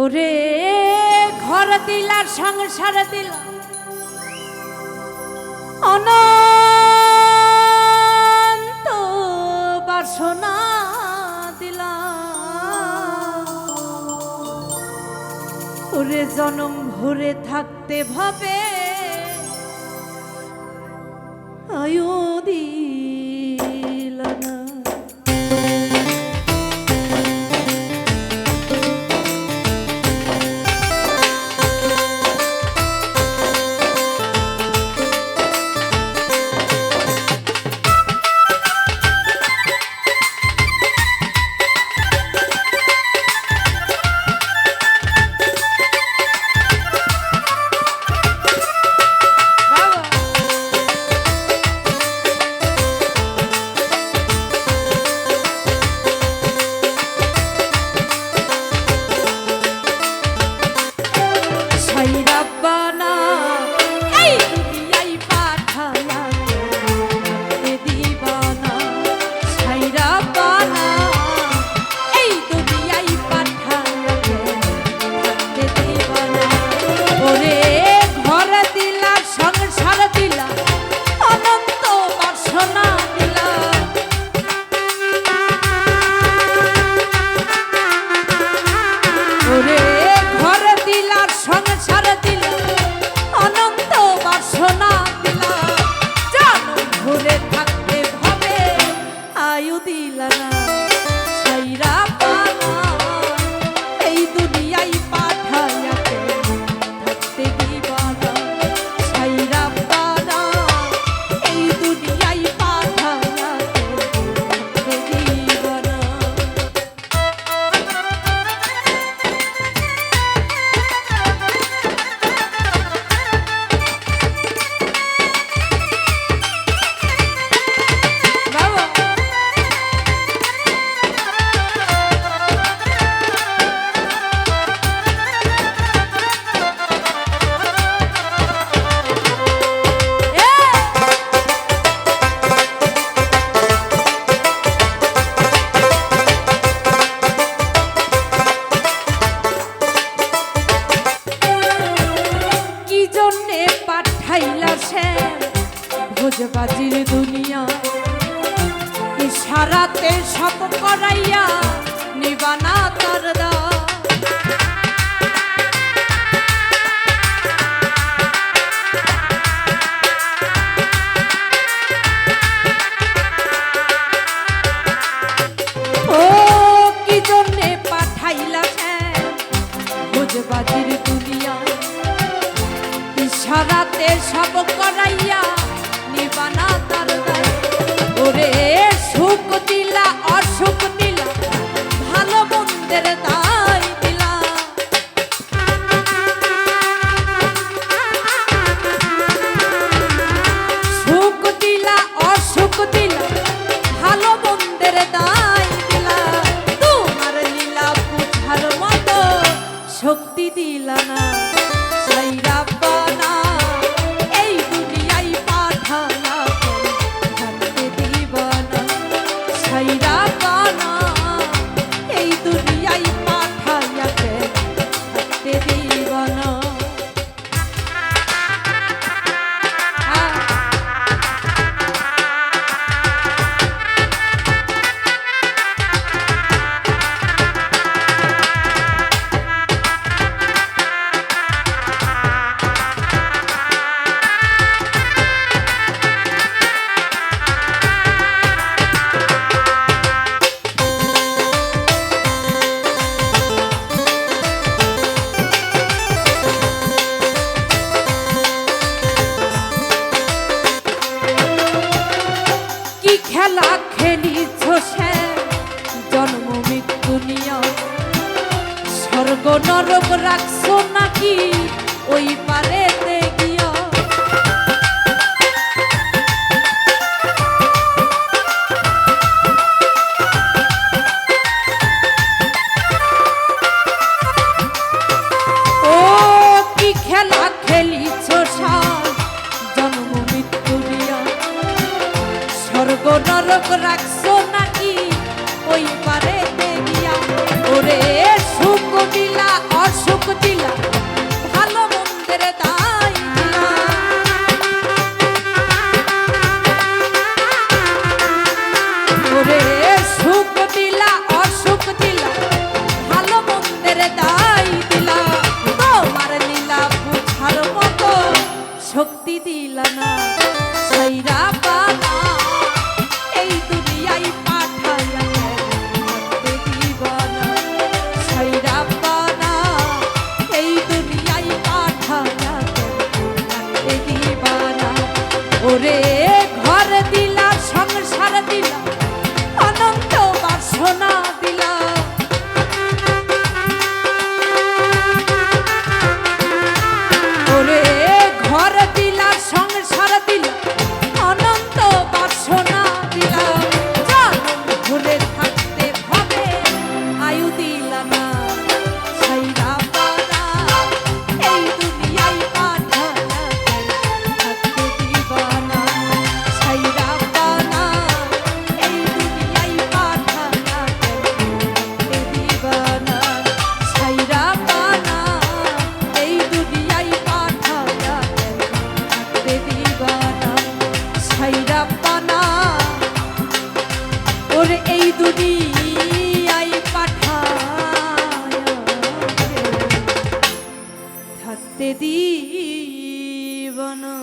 ওরে ঘর দিলা সংসার দিলা অনন্ত বাসনা দিলা ওরে জনম ভরে থাকতে ভাবে আয়ু দিলা না। ভোজবাজির দুনিয়া ইশারাতে সব করাইয়া নিবানা তার দা ও কি জন্যে পাঠাইলা ভোজবাজির দুনিয়া ইশারাতে সব করাইয়া নিবানা তার দায় ওরে সুখ দিলা অসুখ দিলা ভালো মন্দের দায় দিলা সুখ দিলা অসুখ দিলা ভালো মন্দের দায় দিলা তোমার লীলা বুঝার মতো শক্তি দিলা না সাইরা বানা খেলা খেলিছ সে জন্ম মৃত্যু নিয়া স্বর্গ নরক রাখছো নাকি ওই পারেতে গিয়া ও কি খেলা খেলিছ জন্ম মৃত্যু নিয়া স্বর্গ নরক রাখছো নাকি ওই পারে গিয়া ওরে সুখ দিলা দিলা ভালো মন্দের দায় দিলা ওরে সুখ দিলা অসুখ দিলা ভালো মন্দের দায় দিলা তোমার লীলা বুঝার মতো শক্তি দিলা না সাইরা পানা এই দুনিয়ায় পাঠাইয়া থাকতে দিবানা সাইরা পানা এই দুনিয়ায় পাঠাইয়া থাকতে দিবানা ওরে ঘর দিলা সংসার দিলা অনন্ত বাসনা দিলা ওরে ঘর দিলা সংসার দিলা অনন্ত বাসনা দিলা জানম ভুলে থাকতে হবে আয়ু দিলা না সাইরা পানা এই দুনিয়ায় পাঠানা থাকতে দিবানা সাইরা পানা এই দুনিয়ায় পাঠানা থাকতে দিবানা সাইরা পানা এই দুনিয়ায় পাঠানা থাকতে দিবানা সাইরা পানা ওরে এই দুনিয়ায় পাঠায়া থাকতে দিবানা।